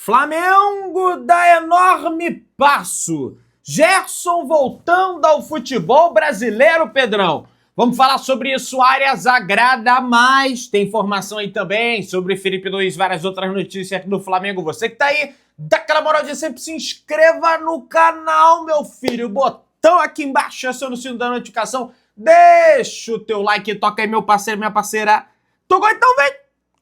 Flamengo dá enorme passo. Gerson voltando ao futebol brasileiro, Pedrão. Vamos falar sobre isso, áreas agrada mais. Tem informação aí também sobre Felipe Luiz, várias outras notícias aqui do Flamengo. Você que tá aí, dá aquela moral de sempre, se inscreva no canal, meu filho. Botão aqui embaixo, aciona o sino da notificação. Deixa o teu like, toca aí, meu parceiro, minha parceira. Tocou, então vem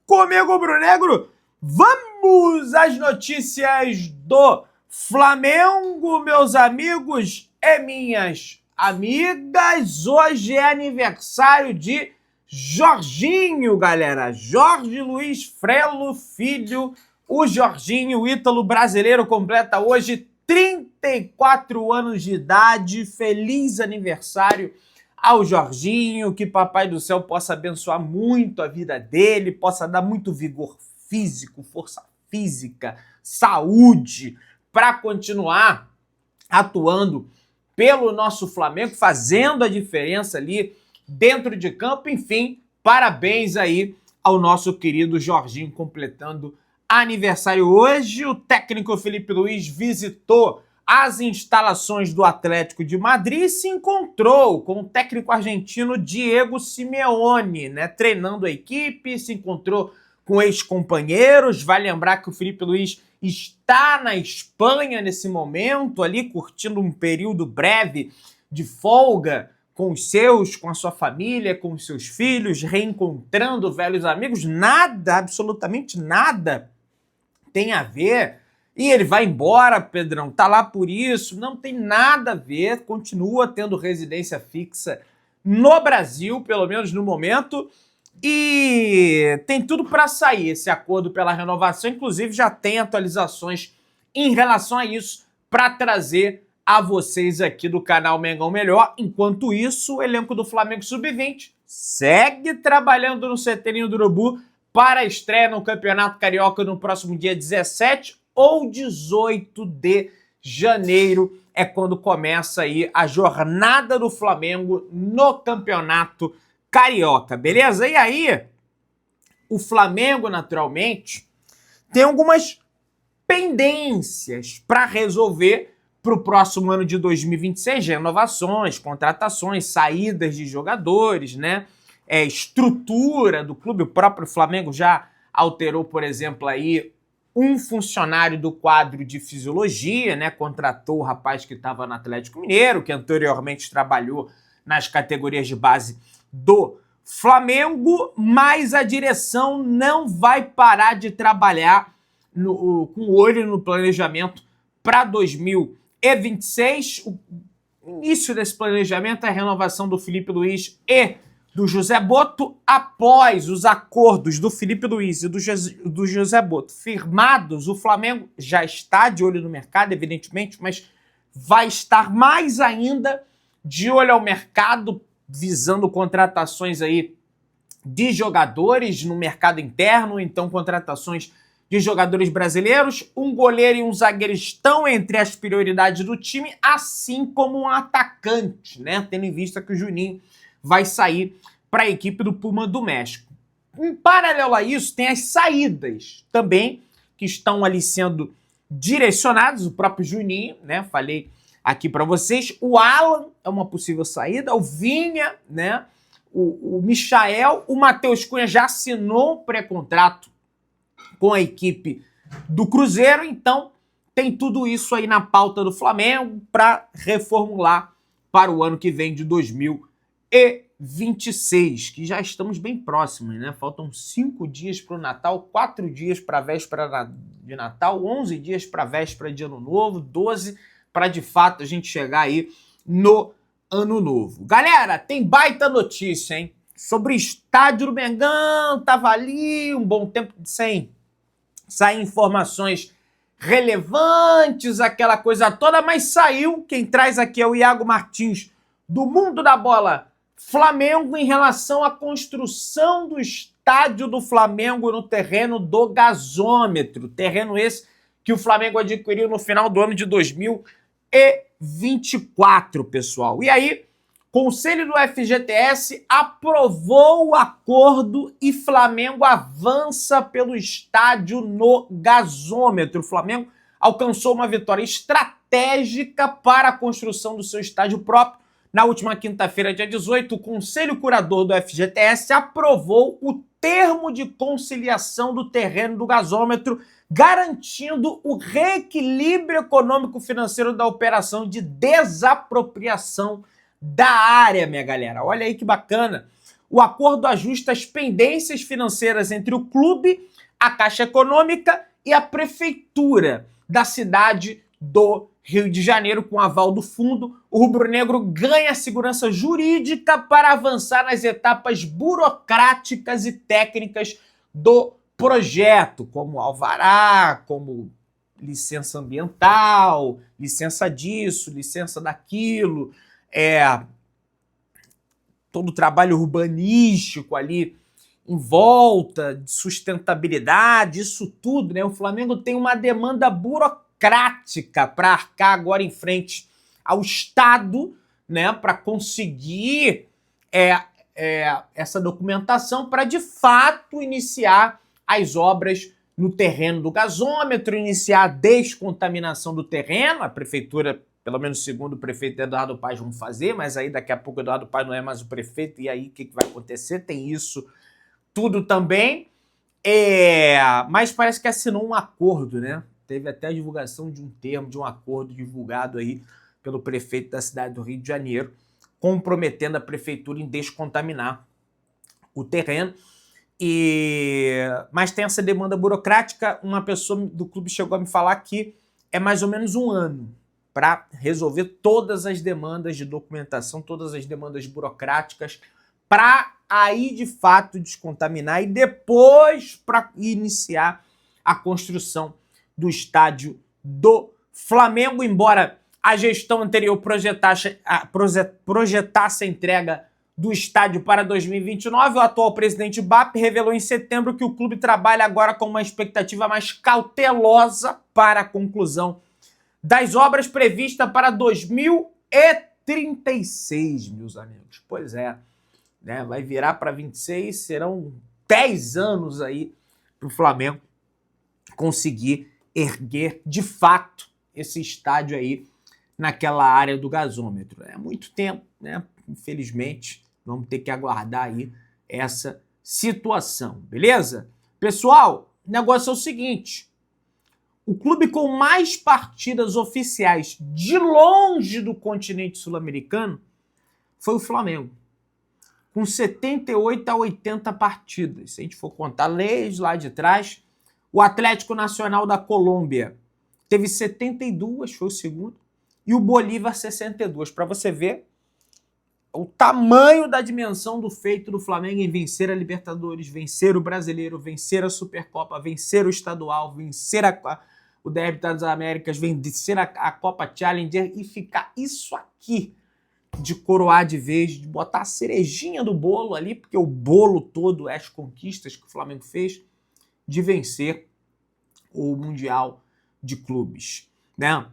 comigo, Brunegro. Vamos às notícias do Flamengo, meus amigos e minhas amigas. Hoje é aniversário de Jorginho, galera. Jorge Luiz Frelo Filho, o Jorginho, o ítalo brasileiro, completa hoje 34 anos de idade. Feliz aniversário ao Jorginho, que Papai do Céu possa abençoar muito a vida dele, possa dar muito vigor físico, força física, saúde, para continuar atuando pelo nosso Flamengo, fazendo a diferença ali dentro de campo. Enfim, parabéns aí ao nosso querido Jorginho, completando aniversário hoje. O técnico Felipe Luiz visitou as instalações do Atlético de Madrid e se encontrou com o técnico argentino Diego Simeone, né, treinando a equipe, se encontrou com ex-companheiros. Vai lembrar que o Felipe Luiz está na Espanha nesse momento, ali curtindo um período breve de folga com os seus, com a sua família, com os seus filhos, reencontrando velhos amigos. Nada, absolutamente nada tem a ver. E ele vai embora, Pedrão, tá lá por isso. Não tem nada a ver, continua tendo residência fixa no Brasil, pelo menos no momento. E tem tudo para sair esse acordo pela renovação, inclusive já tem atualizações em relação a isso para trazer a vocês aqui do canal Mengão Melhor. Enquanto isso, o elenco do Flamengo Sub-20 segue trabalhando no CT do Urubu para a estreia no Campeonato Carioca no próximo dia 17 ou 18 de janeiro. É quando começa aí a jornada do Flamengo no Campeonato Carioca, beleza? E aí, o Flamengo, naturalmente, tem algumas pendências para resolver para o próximo ano de 2026, renovações, contratações, saídas de jogadores, né? Estrutura do clube. O próprio Flamengo já alterou, por exemplo, aí um funcionário do quadro de fisiologia, né? Contratou o rapaz que estava no Atlético Mineiro, que anteriormente trabalhou nas categorias de base do Flamengo, mas a direção não vai parar de trabalhar com o olho no planejamento para 2026. O início desse planejamento é a renovação do Felipe Luiz e do José Botto. Após os acordos do Felipe Luiz e do José Botto firmados, o Flamengo já está de olho no mercado, evidentemente, mas vai estar mais ainda de olho ao mercado, visando contratações aí de jogadores no mercado interno, então contratações de jogadores brasileiros. Um goleiro e um zagueiro estão entre as prioridades do time, assim como um atacante, né? Tendo em vista que o Juninho vai sair para a equipe do Puma do México. Em paralelo a isso, tem as saídas também, que estão ali sendo direcionadas. O próprio Juninho, né? Falei aqui para vocês. O Alan é uma possível saída, o Vinha, né? O Michael, o Matheus Cunha já assinou um pré-contrato com a equipe do Cruzeiro, então tem tudo isso aí na pauta do Flamengo para reformular para o ano que vem de 2026, que já estamos bem próximos, né? Faltam 5 dias para o Natal, 4 dias para a véspera de Natal, 11 dias para a véspera de Ano Novo, 12 para de fato a gente chegar aí no Ano Novo. Galera, tem baita notícia, hein? Sobre o estádio do Mengão, tava ali um bom tempo sem sair informações relevantes, aquela coisa toda, mas saiu. Quem traz aqui é o Iago Martins, do Mundo da Bola Flamengo, em relação à construção do estádio do Flamengo no terreno do gasômetro. Terreno esse que o Flamengo adquiriu no final do ano de 2024, pessoal. E aí, Conselho do FGTS aprovou o acordo e Flamengo avança pelo estádio no gasômetro. O Flamengo alcançou uma vitória estratégica para a construção do seu estádio próprio. Na última quinta-feira, dia 18, o Conselho Curador do FGTS aprovou o termo de conciliação do terreno do gasômetro, garantindo o reequilíbrio econômico-financeiro da operação de desapropriação da área, minha galera. Olha aí que bacana. O acordo ajusta as pendências financeiras entre o clube, a Caixa Econômica e a Prefeitura da cidade do Rio de Janeiro, com aval do fundo. O rubro-negro ganha segurança jurídica para avançar nas etapas burocráticas e técnicas do projeto, como alvará, como licença ambiental, licença disso, licença daquilo, todo o trabalho urbanístico ali em volta, de sustentabilidade, isso tudo, né? O Flamengo tem uma demanda burocrática para arcar agora em frente ao Estado, né? Para conseguir essa documentação para, de fato, iniciar as obras no terreno do gasômetro, iniciar a descontaminação do terreno. A prefeitura, pelo menos segundo o prefeito Eduardo Paes, vão fazer, mas aí daqui a pouco o Eduardo Paes não é mais o prefeito, e aí o que vai acontecer? Tem isso tudo também. Mas parece que assinou um acordo, né? Teve até a divulgação de um termo, de um acordo divulgado aí pelo prefeito da cidade do Rio de Janeiro, comprometendo a prefeitura em descontaminar o terreno. Mas tem essa demanda burocrática. Uma pessoa do clube chegou a me falar que é mais ou menos um ano para resolver todas as demandas de documentação, todas as demandas burocráticas, para aí de fato descontaminar e depois para iniciar a construção do estádio do Flamengo. Embora a gestão anterior projetasse a entrega do estádio para 2029, o atual presidente BAP revelou em setembro que o clube trabalha agora com uma expectativa mais cautelosa para a conclusão das obras previstas para 2036, meus amigos. Pois é, né? Vai virar para 26, serão 10 anos aí para o Flamengo conseguir erguer de fato esse estádio aí naquela área do gasômetro. É muito tempo, né? Infelizmente, vamos ter que aguardar aí essa situação, beleza? Pessoal, o negócio é o seguinte: o clube com mais partidas oficiais de longe do continente sul-americano foi o Flamengo, com 78 a 80 partidas. Se a gente for contar desde lá de trás, o Atlético Nacional da Colômbia teve 72, foi o segundo, e o Bolívar 62. Para você ver o tamanho da dimensão do feito do Flamengo em vencer a Libertadores, vencer o Brasileiro, vencer a Supercopa, vencer o Estadual, vencer o Derby das Américas, vencer a Copa Challenger e ficar isso aqui de coroar de vez, de botar a cerejinha do bolo ali, porque o bolo todo é as conquistas que o Flamengo fez, de vencer o Mundial de Clubes, né?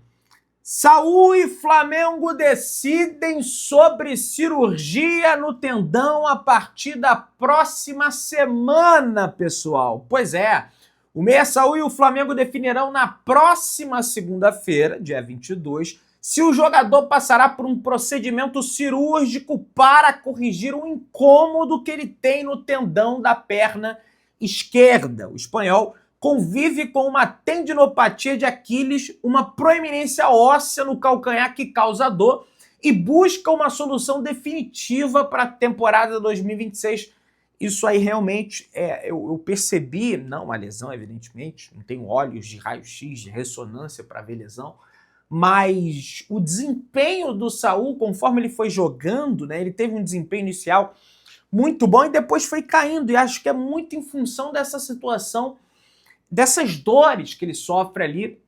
Saúl e Flamengo decidem sobre cirurgia no tendão a partir da próxima semana, pessoal. Pois é, o meia Saúl e o Flamengo definirão na próxima segunda-feira, dia 22, se o jogador passará por um procedimento cirúrgico para corrigir um incômodo que ele tem no tendão da perna esquerda. O espanhol convive com uma tendinopatia de Aquiles, uma proeminência óssea no calcanhar que causa dor, e busca uma solução definitiva para a temporada 2026. Isso aí realmente, eu percebi, não uma lesão, evidentemente, não tenho olhos de raio-x, de ressonância para ver lesão, mas o desempenho do Saúl, conforme ele foi jogando, né, ele teve um desempenho inicial muito bom e depois foi caindo, e acho que é muito em função dessa situação, dessas dores que ele sofre ali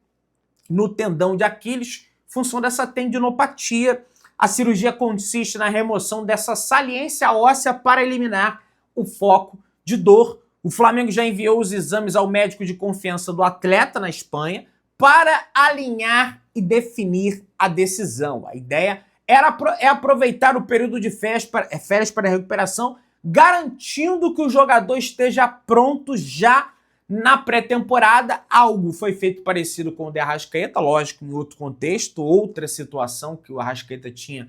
no tendão de Aquiles, em função dessa tendinopatia. A cirurgia consiste na remoção dessa saliência óssea para eliminar o foco de dor. O Flamengo já enviou os exames ao médico de confiança do atleta na Espanha para alinhar e definir a decisão. A ideia é aproveitar o período de férias para recuperação, garantindo que o jogador esteja pronto já na pré-temporada. Algo foi feito parecido com o de Arrascaeta, lógico, em outro contexto, outra situação que o Arrascaeta tinha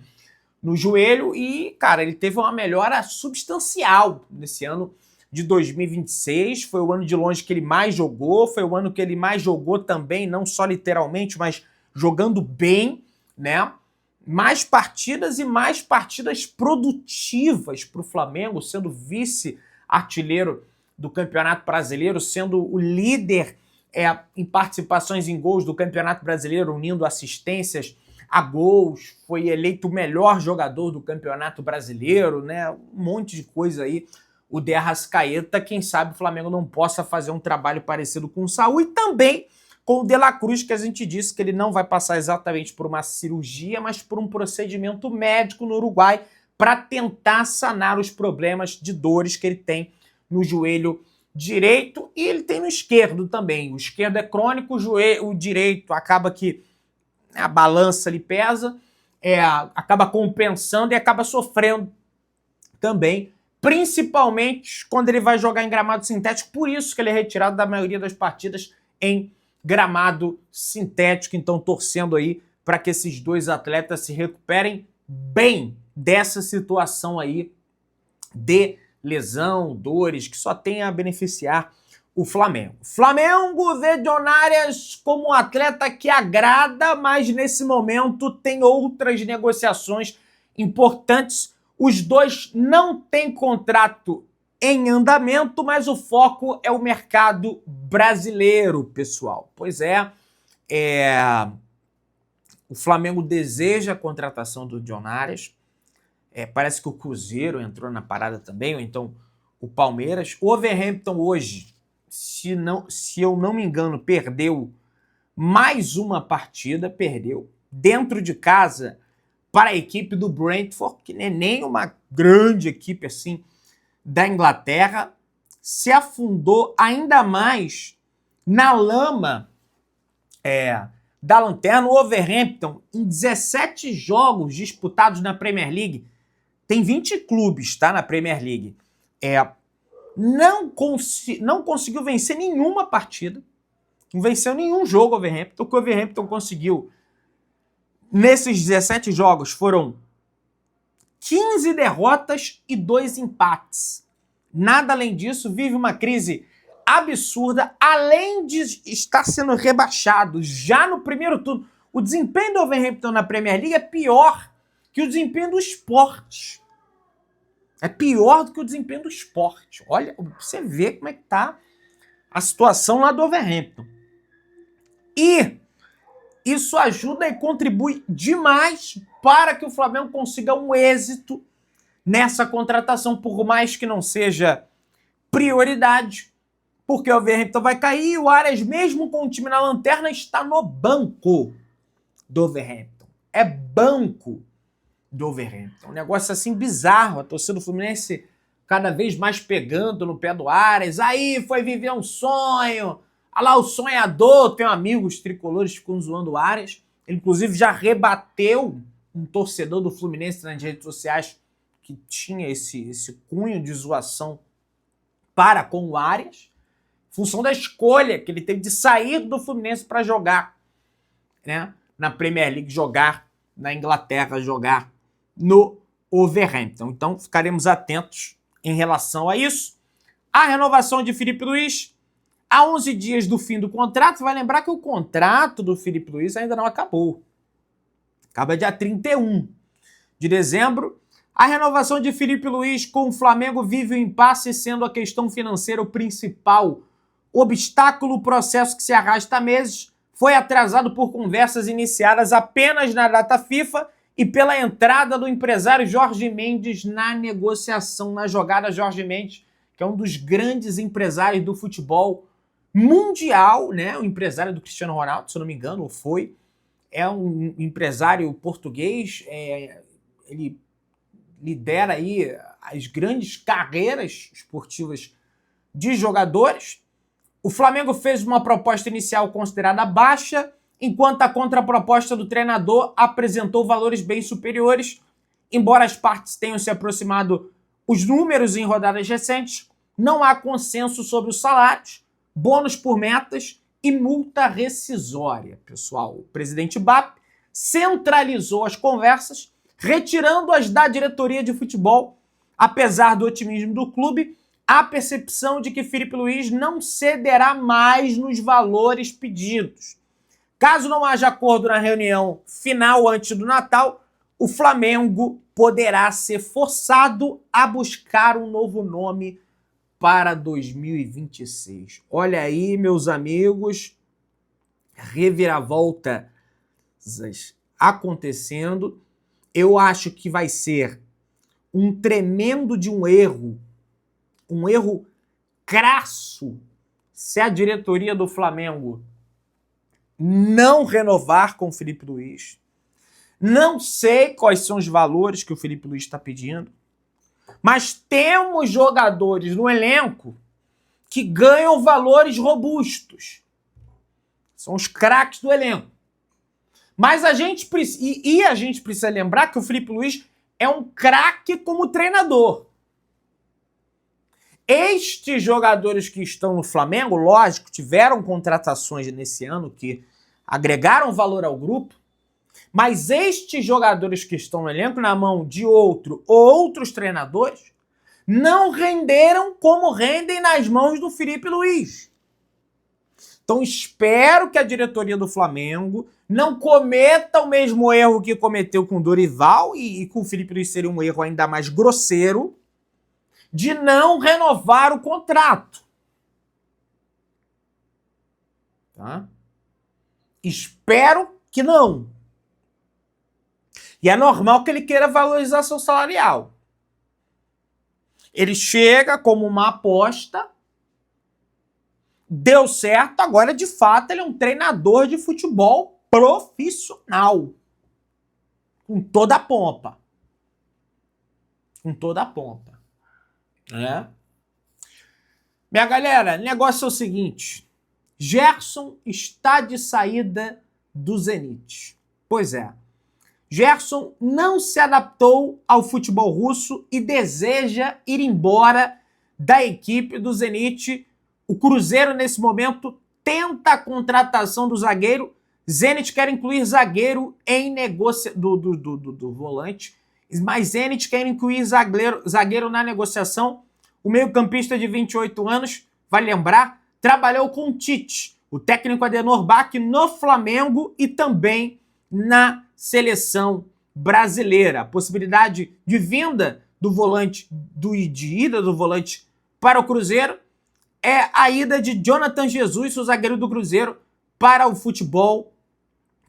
no joelho e, cara, ele teve uma melhora substancial nesse ano de 2026, foi o ano de longe que ele mais jogou, foi o ano que ele mais jogou também, não só literalmente, mas jogando bem, né? Mais partidas e mais partidas produtivas para o Flamengo, sendo vice-artilheiro do Campeonato Brasileiro, sendo o líder em participações em gols do Campeonato Brasileiro, unindo assistências a gols, foi eleito o melhor jogador do Campeonato Brasileiro, né? Um monte de coisa aí. O de Arrascaeta, quem sabe o Flamengo não possa fazer um trabalho parecido com o Saúl e também com o De La Cruz, que a gente disse que ele não vai passar exatamente por uma cirurgia, mas por um procedimento médico no Uruguai para tentar sanar os problemas de dores que ele tem no joelho direito e ele tem no esquerdo também. O esquerdo é crônico, o direito acaba que a balança lhe pesa, acaba compensando e acaba sofrendo também, principalmente quando ele vai jogar em gramado sintético, por isso que ele é retirado da maioria das partidas em gramado sintético. Então, torcendo aí para que esses dois atletas se recuperem bem dessa situação aí de lesão, dores, que só tem a beneficiar o Flamengo. Flamengo vê John Arias como um atleta que agrada, mas nesse momento tem outras negociações importantes. Os dois não têm contrato em andamento, mas o foco é o mercado brasileiro, pessoal. Pois o Flamengo deseja a contratação do John Arias. Parece que o Cruzeiro entrou na parada também, ou então o Palmeiras. O Wolverhampton hoje, se eu não me engano, perdeu mais uma partida, perdeu dentro de casa para a equipe do Brentford, que não é nem uma grande equipe assim da Inglaterra, se afundou ainda mais na lama da lanterna. O Wolverhampton, em 17 jogos disputados na Premier League, tem 20 clubes, tá, na Premier League, não conseguiu vencer nenhuma partida, não venceu nenhum jogo o Wolverhampton. O que o Wolverhampton conseguiu nesses 17 jogos foram 15 derrotas e 2 empates. Nada além disso, vive uma crise absurda, além de estar sendo rebaixado já no primeiro turno. O desempenho do Wolverhampton na Premier League é pior que o desempenho do Sport. É pior do que o desempenho do Sport. Olha, você vê como é que tá a situação lá do Wolverhampton. E isso ajuda e contribui demais para que o Flamengo consiga um êxito nessa contratação, por mais que não seja prioridade, porque o Wolverhampton vai cair e o Arias, mesmo com o time na lanterna, está no banco do Wolverhampton. É banco do Wolverhampton. Um negócio assim bizarro. A torcida do Fluminense cada vez mais pegando no pé do Arias. Aí foi viver um sonho. Olha lá o sonhador. Tem amigos tricolores que ficam zoando o Arias. Ele, inclusive, já rebateu um torcedor do Fluminense nas redes sociais que tinha esse cunho de zoação para com o Arias, em função da escolha que ele teve de sair do Fluminense para jogar, né, na Premier League, jogar na Inglaterra, jogar no Wolverhampton. Então, ficaremos atentos em relação a isso. A renovação de Filipe Luís, há 11 dias do fim do contrato. Vai lembrar que o contrato do Filipe Luís ainda não acabou. Acaba dia 31 de dezembro. A renovação de Filipe Luís com o Flamengo vive o impasse, sendo a questão financeira o principal obstáculo. O processo que se arrasta há meses foi atrasado por conversas iniciadas apenas na data FIFA e pela entrada do empresário Jorge Mendes na negociação, na jogada. Jorge Mendes, que é um dos grandes empresários do futebol mundial, né? O empresário do Cristiano Ronaldo, se eu não me engano, ou foi. É um empresário português, ele lidera aí as grandes carreiras esportivas de jogadores. O Flamengo fez uma proposta inicial considerada baixa enquanto a contraproposta do treinador apresentou valores bem superiores. Embora as partes tenham se aproximado os números em rodadas recentes, não há consenso sobre os salários, bônus por metas e multa rescisória. Pessoal, o presidente BAP centralizou as conversas, retirando-as da diretoria de futebol. Apesar do otimismo do clube, há percepção de que Filipe Luís não cederá mais nos valores pedidos. Caso não haja acordo na reunião final antes do Natal, o Flamengo poderá ser forçado a buscar um novo nome para 2026. Olha aí, meus amigos, reviravoltas acontecendo. Eu acho que vai ser um tremendo de um erro crasso, se a diretoria do Flamengo não renovar com o Filipe Luís. Não sei quais são os valores que o Filipe Luís está pedindo, mas temos jogadores no elenco que ganham valores robustos. São os craques do elenco. Mas a gente precisa lembrar que o Filipe Luís é um craque como treinador. Estes jogadores que estão no Flamengo, lógico, tiveram contratações nesse ano que agregaram valor ao grupo, mas estes jogadores que estão no elenco, na mão de outros treinadores, não renderam como rendem nas mãos do Filipe Luís. Então espero que a diretoria do Flamengo não cometa o mesmo erro que cometeu com o Dorival, e com o Filipe Luís seria um erro ainda mais grosseiro, de não renovar o contrato. Tá? Espero que não. E é normal que ele queira valorização salarial. Ele chega como uma aposta, deu certo, agora de fato ele é um treinador de futebol profissional. Com toda a pompa. Com toda a pompa. Minha galera, o negócio é o seguinte. Gerson está de saída do Zenit. Pois é. Gerson não se adaptou ao futebol russo e deseja ir embora da equipe do Zenit. O Cruzeiro, nesse momento, tenta a contratação do zagueiro. Zenit quer incluir zagueiro em negociação do volante, mas Zenit quer incluir zagueiro na negociação. O meio-campista de 28 anos, vai lembrar, trabalhou com o Tite, o técnico Adenor Bach, no Flamengo e também na seleção brasileira. A possibilidade de vinda do volante, de ida do volante para o Cruzeiro, é a ida de Jonathan Jesus, o zagueiro do Cruzeiro, para o futebol,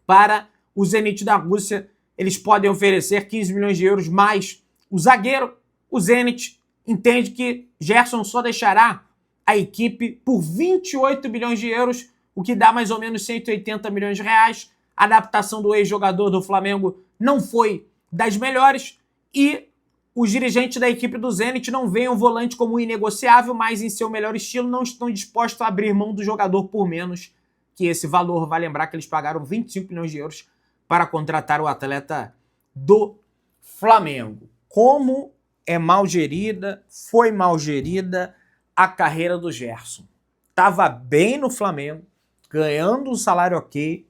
para o Zenit da Rússia. Eles podem oferecer 15 milhões de euros mais o zagueiro. O Zenit entende que Gerson só deixará a equipe por 28 milhões de euros, o que dá mais ou menos 180 milhões de reais. A adaptação do ex-jogador do Flamengo não foi das melhores e os dirigentes da equipe do Zenit não veem o volante como inegociável, mas em seu melhor estilo não estão dispostos a abrir mão do jogador por menos que esse valor. Vai lembrar que eles pagaram 25 milhões de euros para contratar o atleta do Flamengo. Como é mal gerida, foi mal gerida a carreira do Gerson. Estava bem no Flamengo, ganhando um salário ok,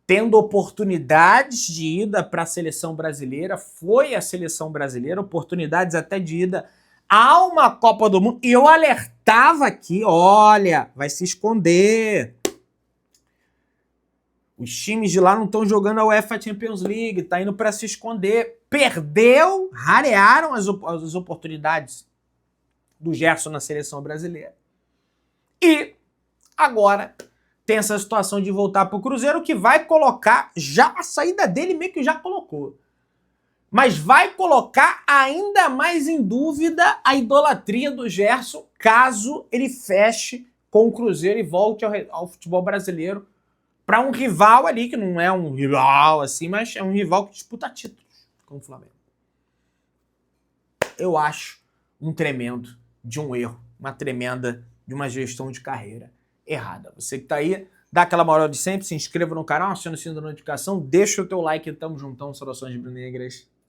tendo oportunidades de ida para a seleção brasileira, foi a seleção brasileira, oportunidades até de ida a uma Copa do Mundo. E eu alertava aqui, olha, vai se esconder. Os times de lá não estão jogando a UEFA Champions League, tá indo para se esconder. Perdeu, rarearam as oportunidades do Gerson na seleção brasileira. E agora tem essa situação de voltar para o Cruzeiro, que vai colocar, já a saída dele meio que já colocou, mas vai colocar ainda mais em dúvida a idolatria do Gerson, caso ele feche com o Cruzeiro e volte ao futebol brasileiro para um rival ali, que não é um rival assim, mas é um rival que disputa títulos com o Flamengo. Eu acho um tremendo de um erro, uma tremenda de uma gestão de carreira errada. Você que tá aí, Dá aquela moral de sempre, se inscreva no canal, aciona o sininho da notificação, deixa o teu like, tamo juntão, saudações rubro-negras.